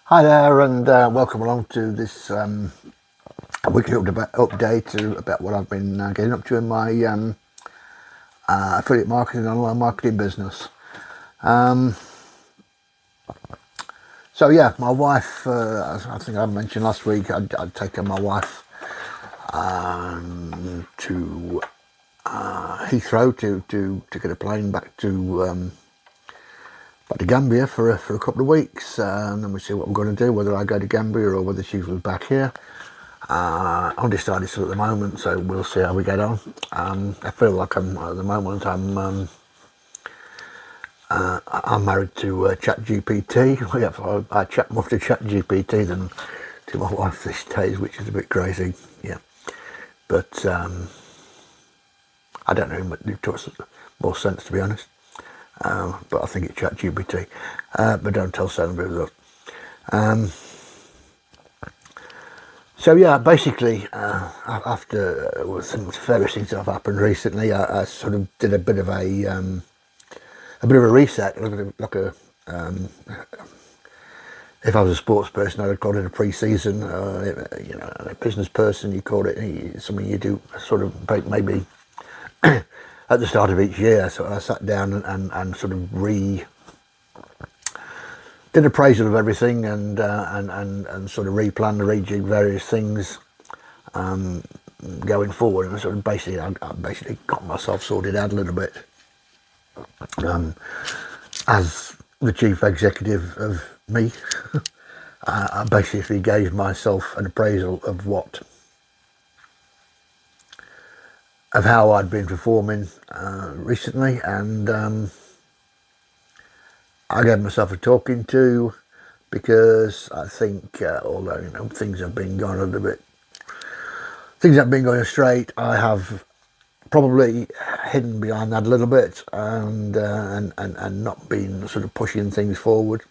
Hi there, and welcome along to this weekly update about what I've been getting up to in my affiliate marketing and online marketing business. So yeah, my wife, I think I mentioned last week, I'd taken my wife to Heathrow to get a plane back to Gambia for a couple of weeks, and then we see what we're going to do, whether I go to Gambia or whether she was back here. Undecided still at the moment, so we'll see how we get on. I feel like at the moment I'm married to ChatGPT. I chat more to ChatGPT than to my wife these days, which is a bit crazy. Yeah, but I don't know. It makes more sense, to be honest. But I think it's ChatGPT. But don't tell Sandra that. So yeah, basically, after some various things that have happened recently, I sort of did a bit of a reset. If I was a sports person, I'd call it a pre-season. A business person, you call it something you do sort of maybe at the start of each year. So I sat down and sort of did appraisal of everything and sort of replanned and rejig various things going forward, and sort of I basically got myself sorted out a little bit as the chief executive of me. I basically gave myself an appraisal of how I'd been performing recently, and I gave myself a talking to, because I think although things have been going a little bit, things haven't been going straight, I have probably hidden behind that a little bit and not been sort of pushing things forward.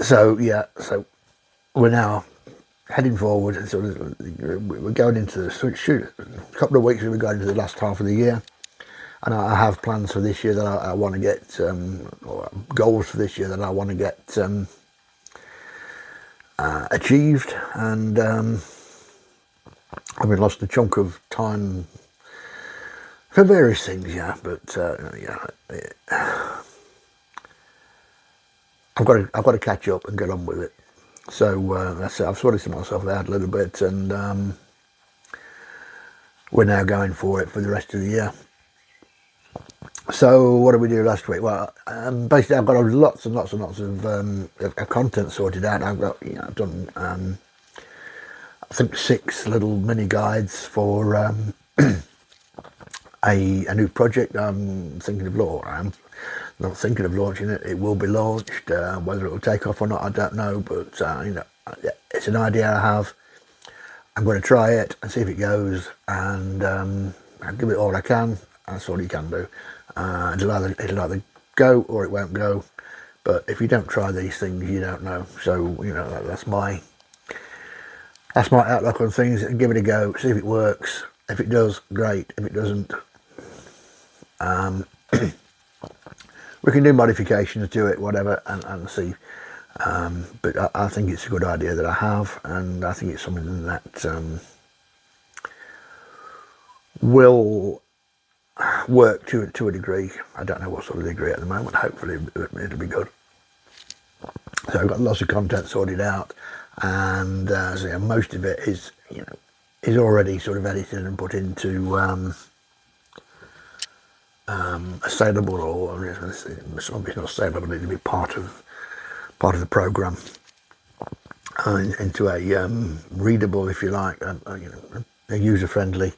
So we're now heading forward, and sort of we're going into a couple of weeks. We're going into the last half of the year, and I have plans for this year that I want to get, or goals for this year that I want to get achieved, and I've lost a chunk of time for various things, yeah. But I've got to catch up and get on with it. So that's it. I've sorted myself out a little bit, and we're now going for it for the rest of the year. So what did we do last week? Well, basically I've got lots and lots and lots of content sorted out. I've done I think 6 little mini guides for a new project I'm thinking of launching. I'm not thinking of launching it. It will be launched. Whether it will take off or not, I don't know. But it's an idea I have. I'm going to try it and see if it goes, and I'll give it all I can. That's all you can do. It'll either go or it won't go. But if you don't try these things, you don't know. So that's my outlook on things. Give it a go. See if it works. If it does, great. If it doesn't, we can do modifications to it, whatever, and see. But I think it's a good idea that I have, and I think it's something that will work to a degree. I don't know what sort of degree at the moment. Hopefully it'll be good. So I've got lots of content sorted out, and so most of it is already sort of edited and put into a saleable, or it's not saleable. It'll be part of the program into a readable, if you like, a user-friendly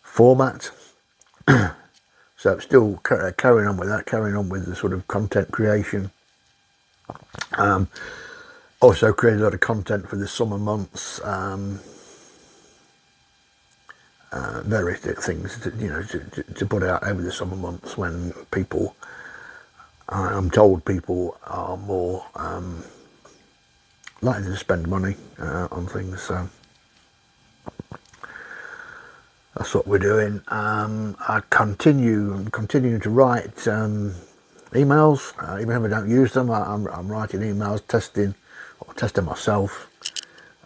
format. So still carrying on with that, carrying on with the sort of content creation. Also created a lot of content for the summer months, various things to put out over the summer months, when people, I'm told people are more likely to spend money on things. So that's what we're doing. I continue to write emails, even if I don't use them. I'm writing emails, testing myself,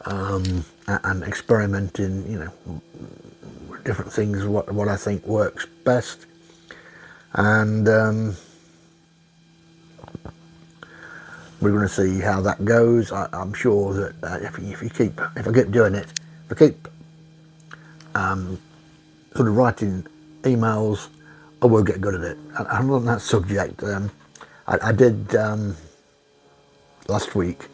and experimenting, different things, what I think works best. And we're going to see how that goes. I'm sure that if I keep doing it, if I keep sort of writing emails, I will get good at it. And on that subject, I did last week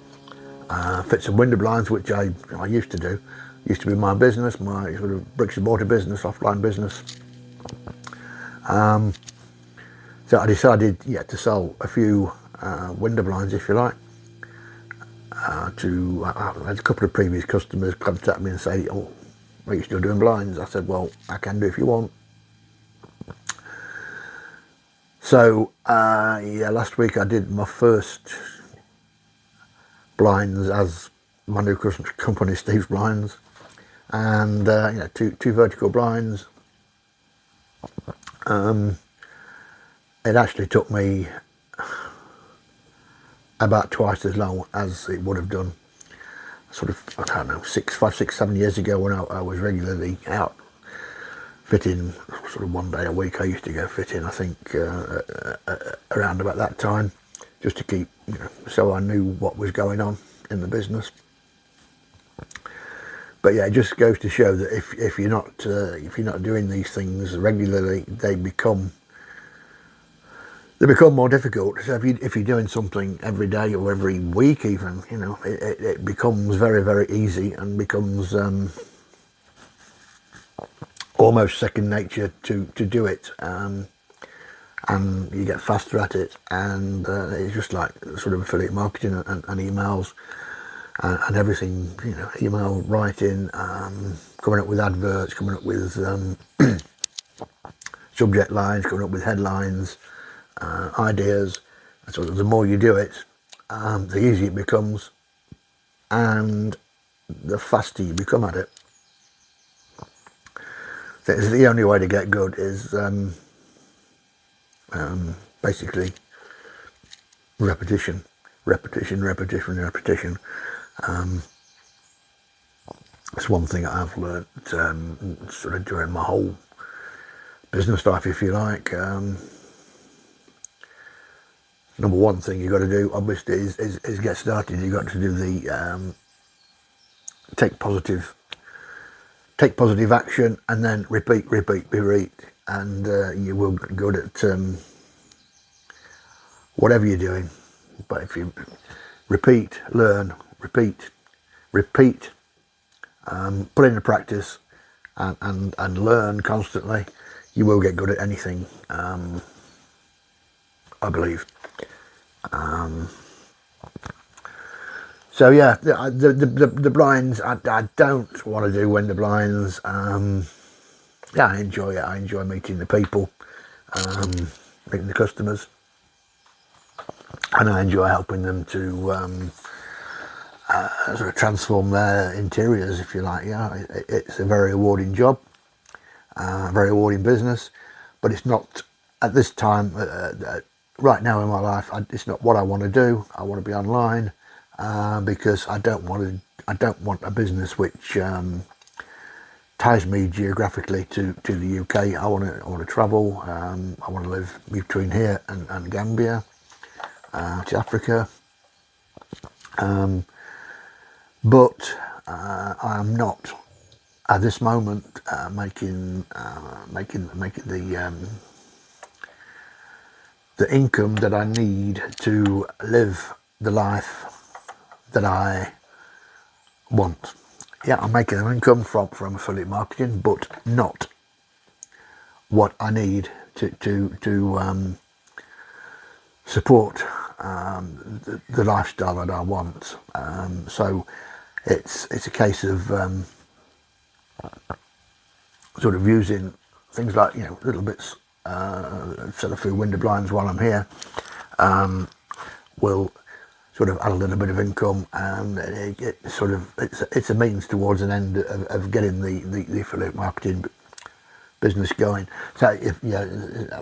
fit some window blinds, which I used to do. Used to be my business, my sort of bricks and mortar business, offline business. So I decided, to sell a few window blinds, if you like. I had a couple of previous customers contact me and say, "Oh, are you still doing blinds?" I said, "Well, I can do if you want." So last week I did my first blinds as my new company, Steve's Blinds, and two vertical blinds. It actually took me about twice as long as it would have done sort of, I don't know, 5, 6, 7 years ago when I was regularly out fitting, sort of one day a week. I used to go fitting, I think, around about that time, just to keep, so I knew what was going on in the business. But yeah, it just goes to show that if you're not doing these things regularly, they become more difficult. So if you're doing something every day or every week, even, it becomes very, very easy and becomes almost second nature to do it, and you get faster at it. And it's just like sort of affiliate marketing and emails and everything. Email writing, coming up with adverts, coming up with subject lines, coming up with headlines, ideas. And so the more you do it, the easier it becomes, and the faster you become at it. So it's the only way to get good is basically repetition. It's one thing I've learned sort of during my whole business life, if you like. Number one thing you got to do, obviously, is get started. You got to do the take positive action, and then repeat, and you will get good at whatever you're doing. But if you repeat, learn, repeat, put into practice, and learn constantly, you will get good at anything, I believe. So yeah, the blinds, I don't want to do window blinds. I enjoy it. I enjoy meeting the people, meeting the customers, and I enjoy helping them to sort of transform their interiors, if you like. Yeah, it's a very rewarding job, very rewarding business, but it's not at this time. Right now in my life, it's not what I want to do. I want to be online, because I don't want a business which ties me geographically to the UK. I want to travel. I want to live between here and Gambia, to Africa. But I am not at this moment making the income that I need to live the life that I want. Yeah, I'm making an income from affiliate marketing, but not what I need to support the lifestyle that I want. So it's a case of sort of using things like, little bits, sell a few window blinds while I'm here, will sort of add a little bit of income, and it's a means towards an end of getting the affiliate marketing business going. So I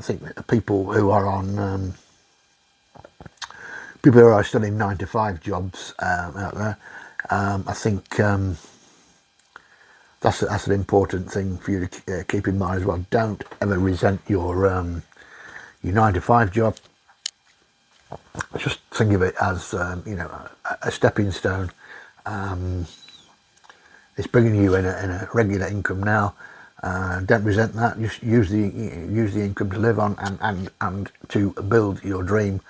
think people who are on people who are still in 9 to 5 jobs out there. I think that's an important thing for you to keep in mind as well. Don't ever resent your 9 to 5 job. Just think of it as a stepping stone. It's bringing you in a regular income now. Don't resent that. Just use the income to live on and to build your dream,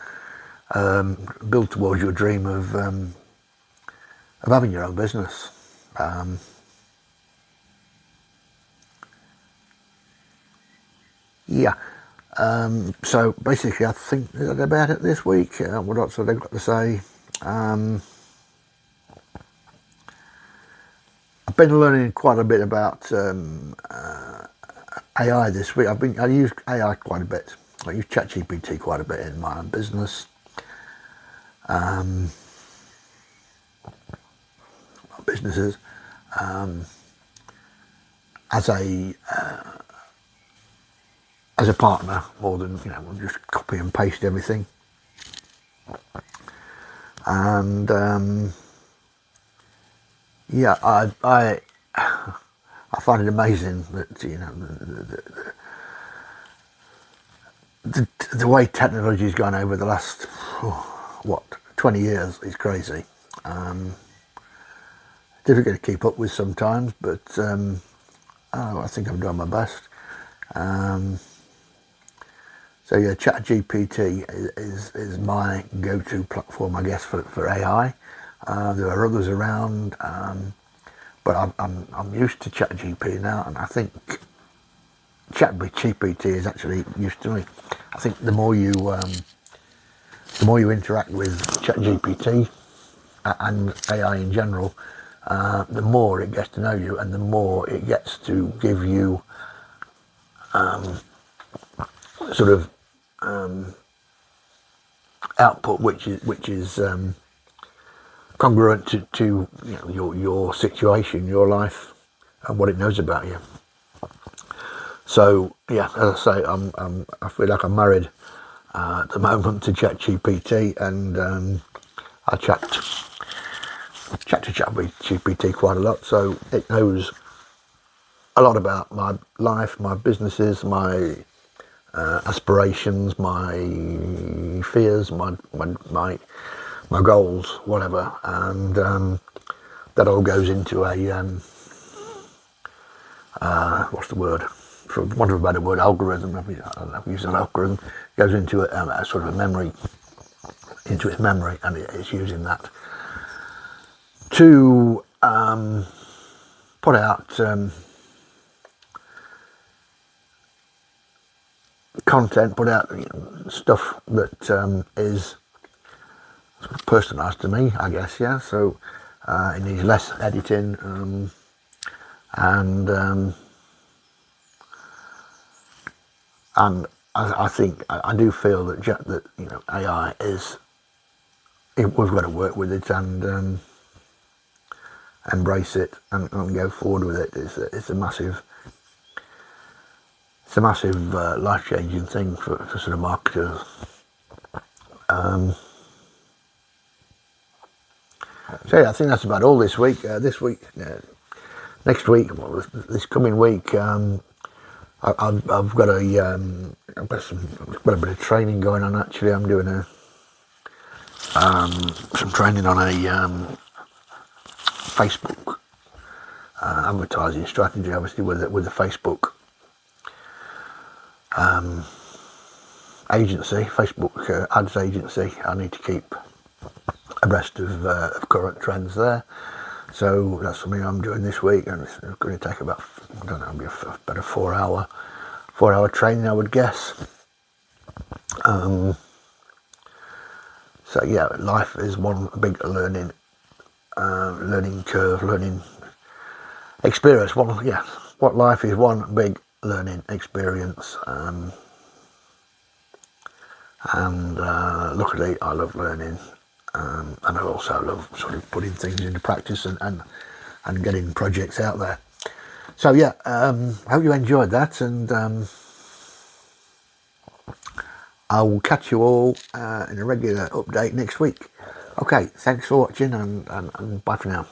build towards your dream of having your own business. Yeah. So basically, I think that's about it this week. What else have I got to say? I've been learning quite a bit about AI this week. I use AI quite a bit. I use ChatGPT quite a bit in my business, businesses, as a partner more than we'll just copy and paste everything. And yeah, I find it amazing that the way technology has gone over the last 20 years is crazy. Difficult to keep up with sometimes, but I think I'm doing my best. So yeah, ChatGPT is my go-to platform, I guess, for AI. There are others around, but I'm used to ChatGPT now, and I think ChatGPT is actually used to me. I think the more you interact with ChatGPT and AI in general, the more it gets to know you, and the more it gets to give you sort of output which is congruent to your situation, your life, and what it knows about you. So yeah, as I say, I feel like I'm married at the moment to ChatGPT, and I chat to ChatGPT quite a lot, so it knows a lot about my life, my businesses, my aspirations, my fears, my goals, whatever, and that all goes into a what's the word? For want of a better word, algorithm. I don't know if we use an algorithm. Goes into a sort of a memory, into its memory, and it's using that to put out content, put out stuff that is personalised to me, I guess. Yeah, so it needs less editing, and I think I do feel that AI is, we've got to work with it and embrace it and go forward with it. It's a massive life-changing thing for sort of marketers. So yeah, I think that's about all this week. Next week, this coming week, I've got a bit of training going on. Actually, I'm doing some training on a Facebook advertising strategy, obviously with the Facebook agency, Facebook ads agency. I need to keep abreast of current trends there. So that's something I'm doing this week, and it's going to take about, I don't know, about a 4-hour training, I would guess. So yeah, life is one big learning curve, learning experience. What life is, one big learning experience. And luckily, I love learning, and I also love sort of putting things into practice and getting projects out there. So yeah, I hope you enjoyed that, and I will catch you all in a regular update next week. Okay, thanks for watching and bye for now.